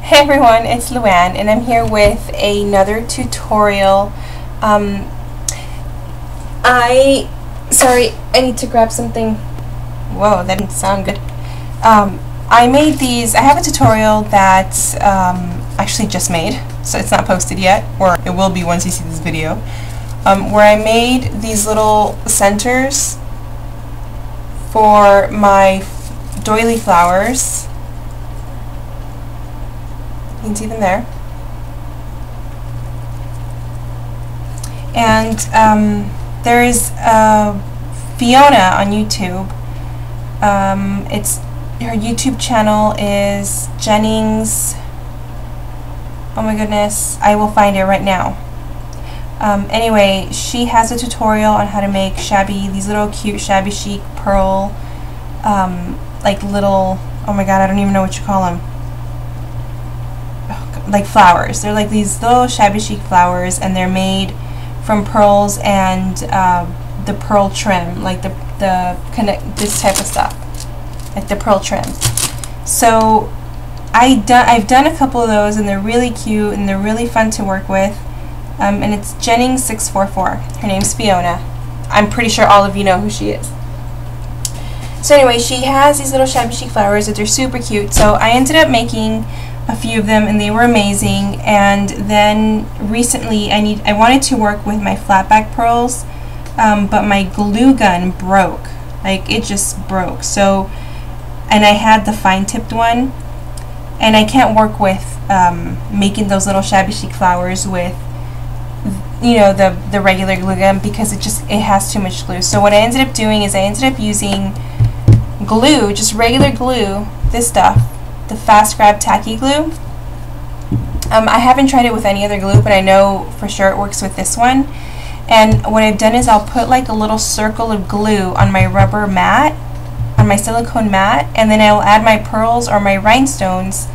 Hey everyone, it's Luann and I'm here with another tutorial. Sorry, I need to grab something. Whoa, that didn't sound good. I made these. I have a tutorial that's actually just made, so it's not posted yet, or it will be once you see this video, where I made these little centers for my doily flowers. You can see them there. And there is Fiona on YouTube. Her YouTube channel is Jennings. Oh my goodness, I will find it right now. Anyway, she has a tutorial on how to make these little cute shabby chic pearl, like little, oh my god, I don't even know what you call them. Like flowers. They're like these little shabby chic flowers, and they're made from pearls and the pearl trim, like this type of stuff, like the pearl trim. So I've done a couple of those, and they're really cute and they're really fun to work with. And it's Jennings644. Her name's Fiona. I'm pretty sure all of you know who she is. So anyway, she has these little shabby chic flowers that are super cute. So I ended up making a few of them, and they were amazing. And then recently I wanted to work with my flat back pearls, but my glue gun broke. Like, it just broke. So, and I had the fine tipped one, and I can't work with making those little shabby chic flowers with, you know, the regular glue gun, because it has too much glue. So what I ended up doing is I ended up using glue, just regular glue, this stuff, the Fast Grab Tacky Glue. I haven't tried it with any other glue, but I know for sure it works with this one. And what I've done is I'll put like a little circle of glue on my rubber mat, on my silicone mat, and then I'll add my pearls or my rhinestones.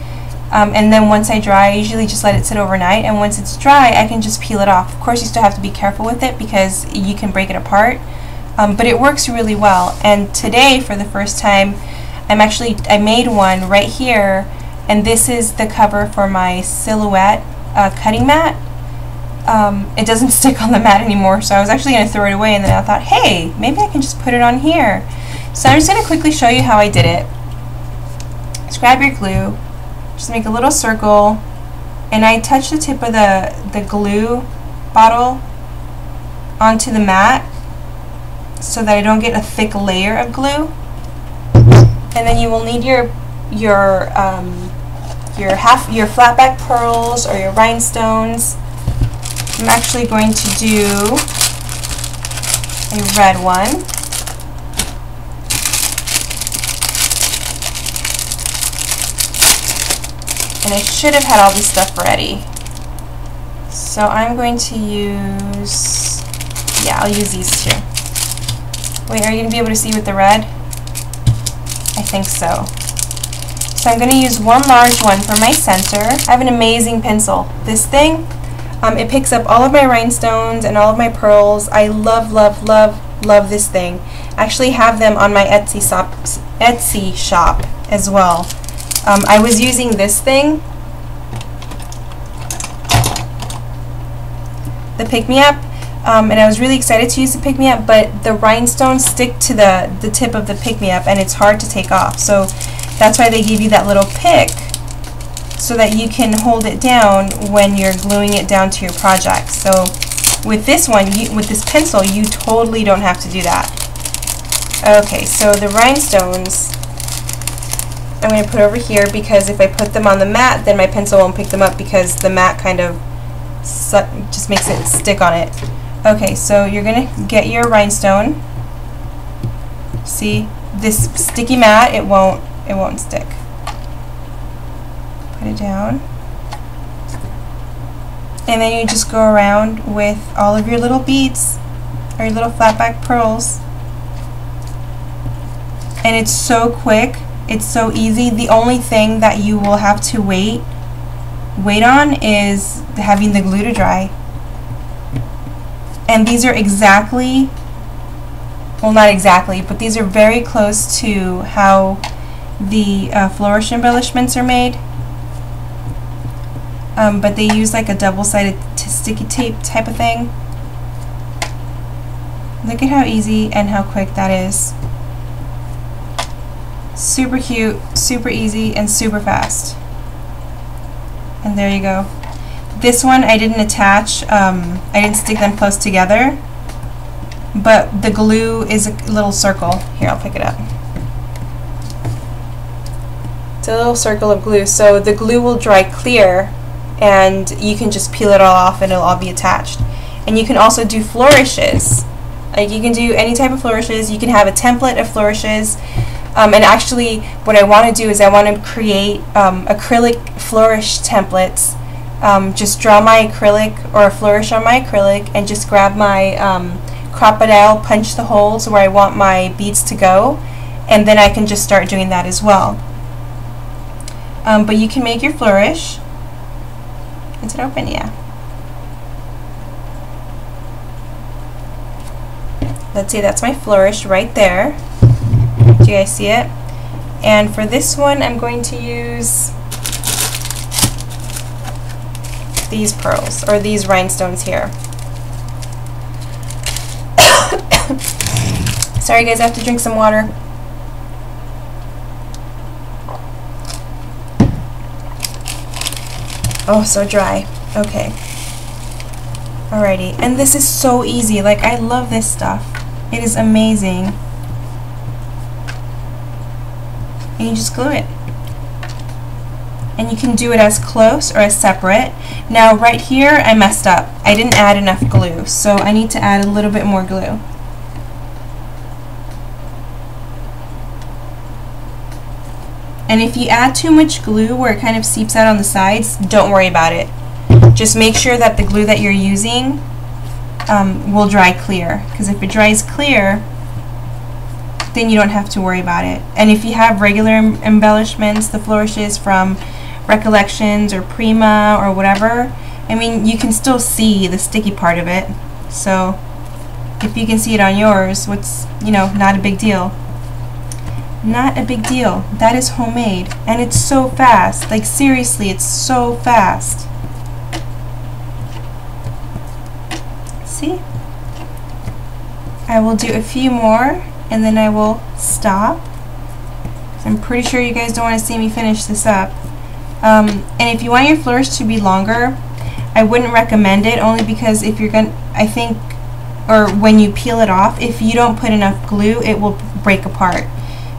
And then once I dry, I usually just let it sit overnight, and once it's dry, I can just peel it off. Of course, you still have to be careful with it because you can break it apart, but it works really well. And today, for the first time, I made one right here, and this is the cover for my silhouette cutting mat. It doesn't stick on the mat anymore, so I was actually going to throw it away, and then I thought, hey, maybe I can just put it on here. So I'm just going to quickly show you how I did it. Just grab your glue, just make a little circle, and I touch the tip of the glue bottle onto the mat so that I don't get a thick layer of glue. And then you will need your flat back pearls or your rhinestones. I'm actually going to do a red one. And I should have had all this stuff ready. So I'm going to use, yeah, I'll use these two. Wait, are you going to be able to see with the red? I think so. So I'm going to use one large one for my center. I have an amazing pencil. This thing, it picks up all of my rhinestones and all of my pearls. I love, love, love, love this thing. I actually have them on my Etsy shop as well. I was using this thing, the pick-me-up, and I was really excited to use the pick-me-up, but the rhinestones stick to the tip of the pick-me-up, and it's hard to take off. So that's why they give you that little pick, so that you can hold it down when you're gluing it down to your project. So with this one, with this pencil, you totally don't have to do that. Okay, so the rhinestones I'm going to put over here, because if I put them on the mat, then my pencil won't pick them up, because the mat kind of just makes it stick on it. Okay, so you're going to get your rhinestone. See, this sticky mat, it won't stick. Put it down. And then you just go around with all of your little beads, or your little flat back pearls. And it's so quick. It's so easy. The only thing that you will have to wait on is having the glue to dry. And these are exactly, well, not exactly, but these are very close to how the Flourish embellishments are made. but they use like a double-sided sticky tape type of thing. Look at how easy and how quick that is. Super cute, super easy, and super fast. And there you go. This one I didn't attach, I didn't stick them close together, but the glue is a little circle. Here, I'll pick it up. It's a little circle of glue, so the glue will dry clear and you can just peel it all off and it'll all be attached. And you can also do flourishes. Like, you can do any type of flourishes. You can have a template of flourishes. And actually what I want to do is I want to create acrylic flourish templates. Just draw my acrylic or a flourish on my acrylic and just grab my crocodile, punch the holes where I want my beads to go, and then I can just start doing that as well. But you can make your flourish. Is it open? Yeah. Let's see, that's my flourish right there. Do you guys see it? And for this one, I'm going to use these pearls, or these rhinestones here. Sorry guys, I have to drink some water. Oh, so dry. Okay. Alrighty, and this is so easy. Like, I love this stuff. It is amazing. And you just glue it. And you can do it as close or as separate. Now right here I messed up. I didn't add enough glue, so I need to add a little bit more glue. And if you add too much glue where it kind of seeps out on the sides, don't worry about it. Just make sure that the glue that you're using will dry clear, because if it dries clear, then you don't have to worry about it. And if you have regular embellishments, the flourishes from Recollections or Prima or whatever, I mean, you can still see the sticky part of it. So if you can see it on yours, what's, you know, not a big deal. Not a big deal. That is homemade, and it's so fast. Like, seriously, it's so fast. See? I will do a few more and then I will stop. I'm pretty sure you guys don't want to see me finish this up. And if you want your flourish to be longer, I wouldn't recommend it, only because if you're gonna, I think, or when you peel it off, if you don't put enough glue, it will break apart.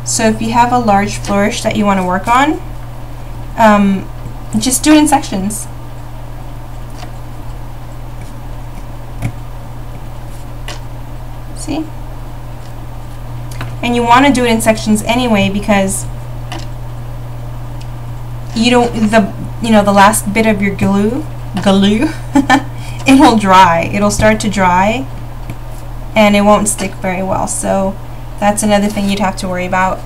So if you have a large flourish that you want to work on, just do it in sections. See? And you want to do it in sections anyway, because you don't, the last bit of your glue, it'll dry. It'll start to dry and it won't stick very well. So that's another thing you'd have to worry about.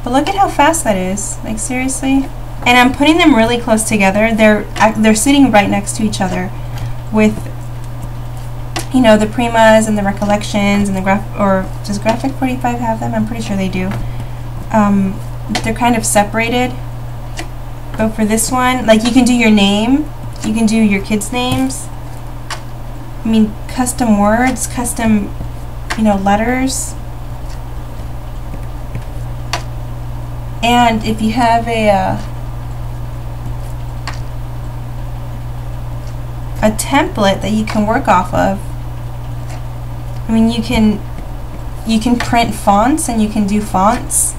But look at how fast that is. Like, seriously. And I'm putting them really close together. They're sitting right next to each other with, you know, the Primas and the Recollections and the does Graphic 45 have them? I'm pretty sure they do. They're kind of separated. But for this one, like, you can do your name, you can do your kids' names. I mean, custom words, custom, you know, letters. And if you have a template that you can work off of, I mean, you can print fonts and you can do fonts.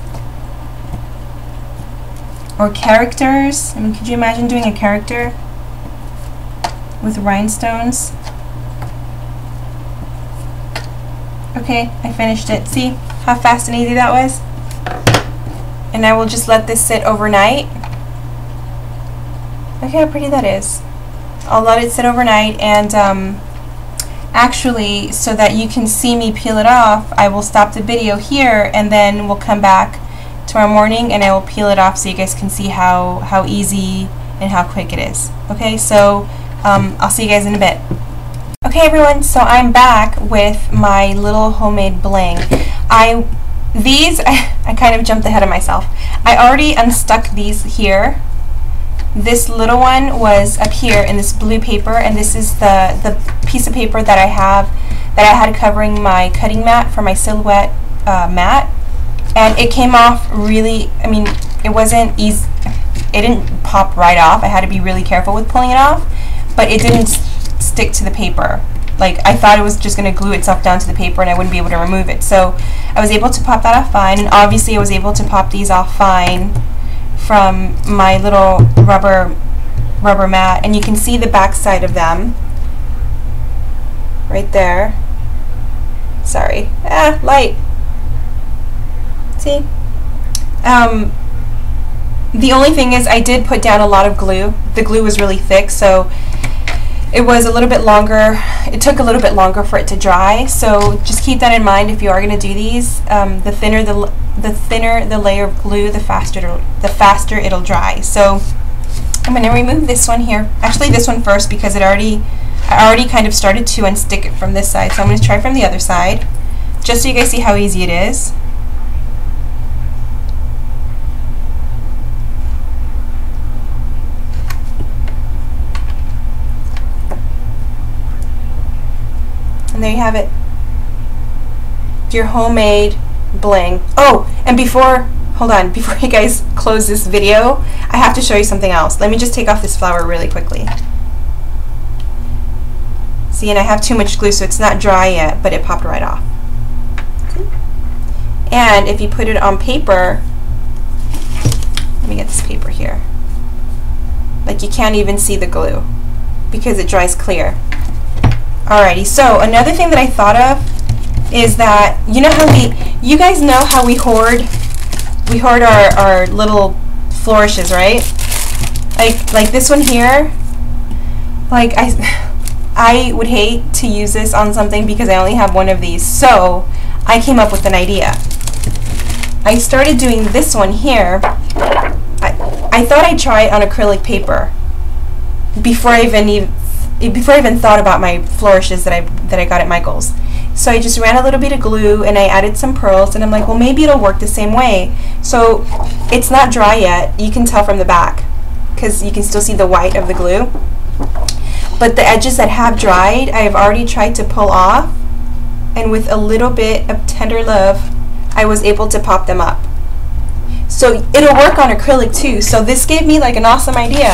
Or characters. I mean, could you imagine doing a character with rhinestones? Okay, I finished it. See how fast and easy that was? And I will just let this sit overnight. Look how pretty that is. I'll let it sit overnight, and actually, so that you can see me peel it off, I will stop the video here and then we'll come back tomorrow morning and I will peel it off so you guys can see how easy and how quick it is. Okay, so I'll see you guys in a bit. Okay everyone, so I'm back with my little homemade bling. I kind of jumped ahead of myself. I already unstuck these here, This little one was up here in this blue paper, and this is the piece of paper that I had covering my cutting mat for my silhouette mat, and it came off really, I mean, it wasn't easy, it didn't pop right off. I had to be really careful with pulling it off, but it didn't stick to the paper. Like, I thought it was just going to glue itself down to the paper and I wouldn't be able to remove it. So I was able to pop that off fine, and obviously I was able to pop these off fine from my little rubber mat, and you can see the back side of them right there. Sorry, light. See? The only thing is I did put down a lot of glue. The glue was really thick, so it was a little bit longer. It took a little bit longer for it to dry, so just keep that in mind if you are going to do these. The thinner the layer of glue, the faster it'll dry. So I'm going to remove this one here. Actually, this one first, because I already kind of started to unstick it from this side. So I'm going to try from the other side, just so you guys see how easy it is. And there you have it. Your homemade bling. Oh, and hold on, before you guys close this video, I have to show you something else. Let me just take off this flower really quickly. See, and I have too much glue, so it's not dry yet, but it popped right off. And if you put it on paper, let me get this paper here. Like, you can't even see the glue because it dries clear. Alrighty, so another thing that I thought of is that, you know how you guys know how we hoard our little flourishes, right? Like this one here, like I would hate to use this on something because I only have one of these, so I came up with an idea. I started doing this one here. I thought I'd try it on acrylic paper before I even thought about my flourishes that I got at Michael's. So I just ran a little bit of glue and I added some pearls, and I'm like, well, maybe it'll work the same way. So it's not dry yet. You can tell from the back because you can still see the white of the glue. But the edges that have dried, I have already tried to pull off, and with a little bit of tender love, I was able to pop them up. So it'll work on acrylic too. So this gave me like an awesome idea.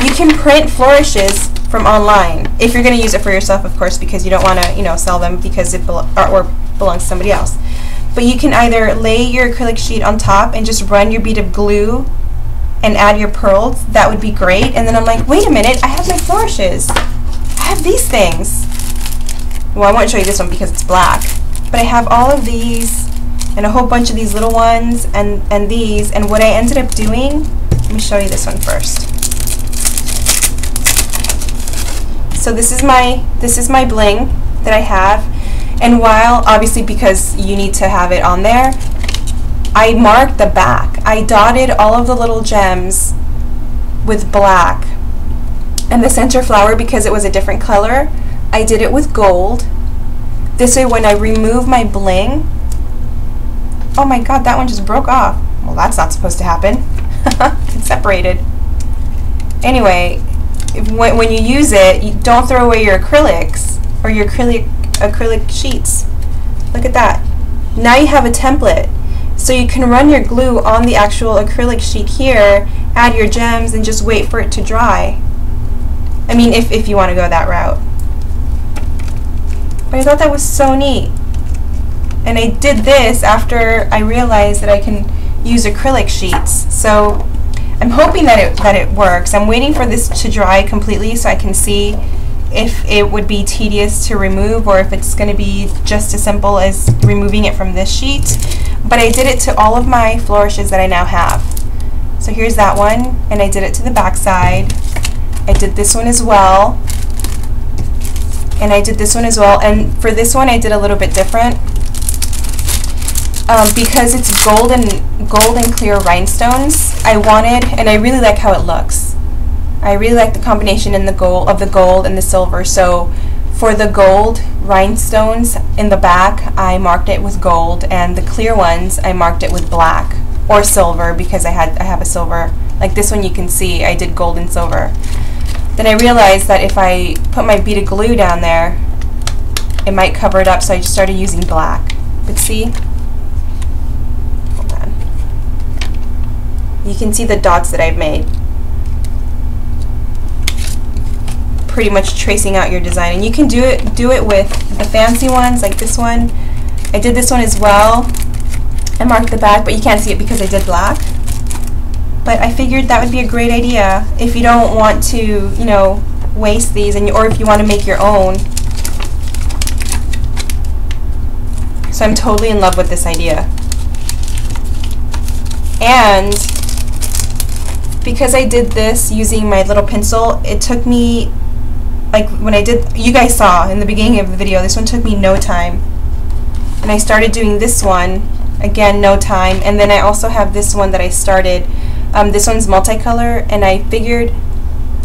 You can print flourishes from online if you're going to use it for yourself, of course, because you don't want to, you know, sell them because artwork belongs to somebody else. But you can either lay your acrylic sheet on top and just run your bead of glue and add your pearls. That would be great. And then I'm like, wait a minute, I have my flourishes. I have these things. Well, I won't show you this one because it's black, but I have all of these and a whole bunch of these little ones and these. And what I ended up doing, let me show you this one first. So this is my bling that I have, and while obviously because you need to have it on there, I marked the back. I dotted all of the little gems with black, and the center flower, because it was a different color, I did it with gold. This way when I remove my bling, oh my god, that one just broke off. Well, that's not supposed to happen. It's separated. Anyway, when you use it, you don't throw away your acrylics or your acrylic sheets. Look at that. Now you have a template. So you can run your glue on the actual acrylic sheet here, add your gems, and just wait for it to dry. I mean, if you want to go that route. But I thought that was so neat. And I did this after I realized that I can use acrylic sheets. So I'm hoping that it works. I'm waiting for this to dry completely so I can see if it would be tedious to remove or if it's going to be just as simple as removing it from this sheet. But I did it to all of my flourishes that I now have. So here's that one, and I did it to the back side. I did this one as well, and I did this one as well. And for this one I did a little bit different. Because it's gold and clear rhinestones, I wanted, and I really like how it looks. I really like the combination in the gold and the silver. So for the gold rhinestones in the back, I marked it with gold, and the clear ones I marked it with black or silver because I have a silver Like this one you can see I did gold and silver. Then I realized that if I put my bead of glue down there, it might cover it up, so I just started using black. But see? Hold on. You can see the dots that I've made. Pretty much tracing out your design. And you can do it with the fancy ones, like this one. I did this one as well. I marked the back, but you can't see it because I did black. But I figured that would be a great idea if you don't want to, you know, waste these, or if you want to make your own. So I'm totally in love with this idea. And because I did this using my little pencil, it took me, like when I did, you guys saw in the beginning of the video, this one took me no time. And I started doing this one, again, no time. And then I also have this one that I started. This one's multicolor, and I figured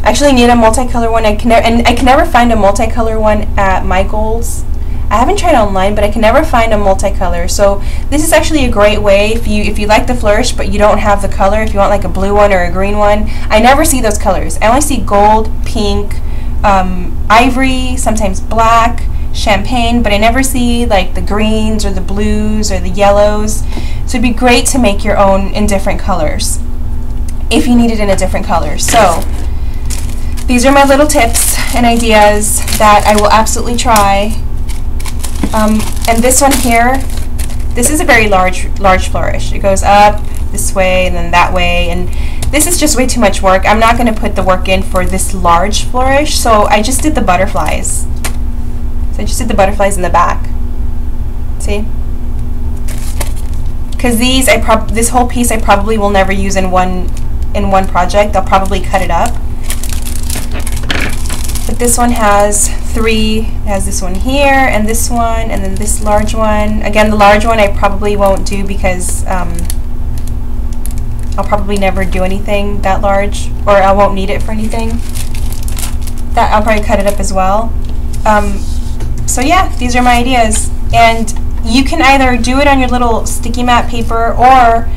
I actually need a multicolor one. I can never find a multicolor one at Michael's. I haven't tried online, but I can never find a multicolor. So this is actually a great way if you like the Flourish but you don't have the color. If you want like a blue one or a green one, I never see those colors. I only see gold, pink, ivory, sometimes black, champagne, but I never see like the greens or the blues or the yellows. So it'd be great to make your own in different colors if you need it in a different color. So these are my little tips and ideas that I will absolutely try. And this one here, this is a very large flourish. It goes up this way and then that way, and this is just way too much work. I'm not going to put the work in for this large flourish, so I just did the butterflies. So I just did the butterflies in the back. See? Because these, this whole piece I probably will never use in one project. I'll probably cut it up. But this one has three. It has this one here, and this one, and then this large one. Again, the large one I probably won't do because I'll probably never do anything that large, or I won't need it for anything. That I'll probably cut it up as well. So yeah, these are my ideas, and you can either do it on your little sticky mat paper, or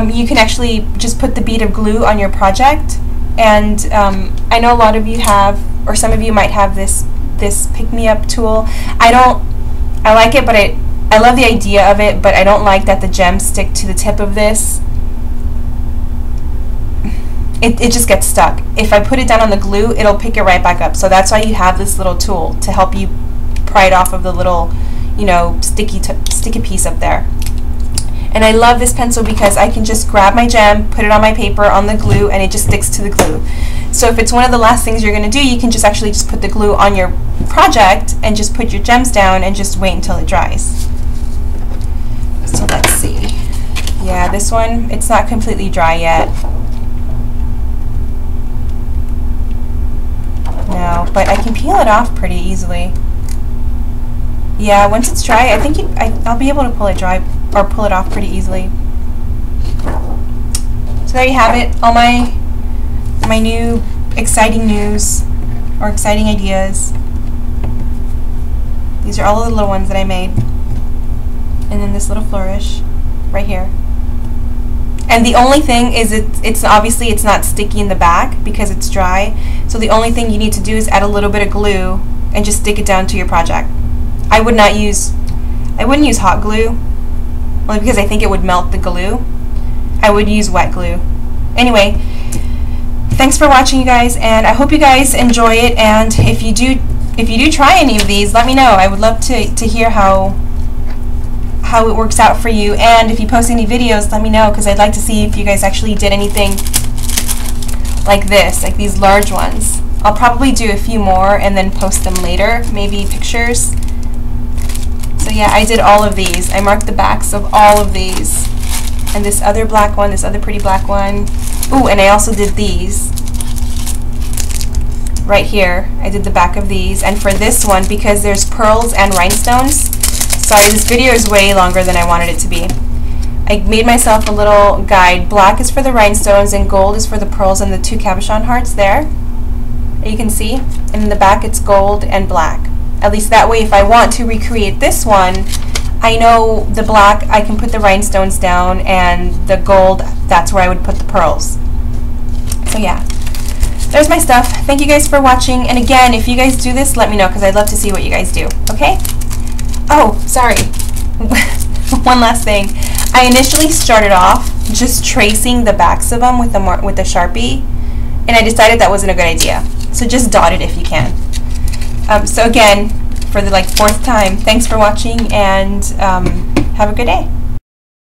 you can actually just put the bead of glue on your project. And I know a lot of you have, or some of you might have this pick-me-up tool. I like it, but I love the idea of it, but I don't like that the gems stick to the tip of this. It just gets stuck. If I put it down on the glue, it'll pick it right back up. So that's why you have this little tool to help you pry it off of the little, you know, sticky piece up there. And I love this pencil because I can just grab my gem, put it on my paper, on the glue, and it just sticks to the glue. So if it's one of the last things you're going to do, you can just actually just put the glue on your project and just put your gems down and just wait until it dries. So let's see. Yeah, this one, it's not completely dry yet. No, but I can peel it off pretty easily. Yeah, once it's dry, I think I'll be able to pull it dry or pull it off pretty easily. So there you have it, all my new exciting news or exciting ideas. These are all the little ones that I made. And then this little flourish right here. And the only thing is it's obviously it's not sticky in the back because it's dry. So the only thing you need to do is add a little bit of glue and just stick it down to your project. I wouldn't use hot glue, only because I think it would melt the glue. I would use wet glue. Anyway, thanks for watching, you guys, and I hope you guys enjoy it. And if you do try any of these, let me know. I would love to hear how it works out for you. And if you post any videos, let me know, because I'd like to see if you guys actually did anything like this, like these large ones. I'll probably do a few more and then post them later, maybe pictures. So yeah, I did all of these. I marked the backs of all of these. And this other black one, this other pretty black one. Ooh, and I also did these. Right here, I did the back of these. And for this one, because there's pearls and rhinestones, sorry, this video is way longer than I wanted it to be. I made myself a little guide. Black is for the rhinestones and gold is for the pearls and the two cabochon hearts there. You can see. And in the back it's gold and black. At least that way, if I want to recreate this one, I know the black, I can put the rhinestones down, and the gold, that's where I would put the pearls. So yeah, there's my stuff. Thank you guys for watching, and again, if you guys do this, let me know, because I'd love to see what you guys do, okay? Oh, sorry. One last thing. I initially started off just tracing the backs of them with the Sharpie, and I decided that wasn't a good idea. So just dot it if you can. So again, for the 4th time, thanks for watching, and have a good day.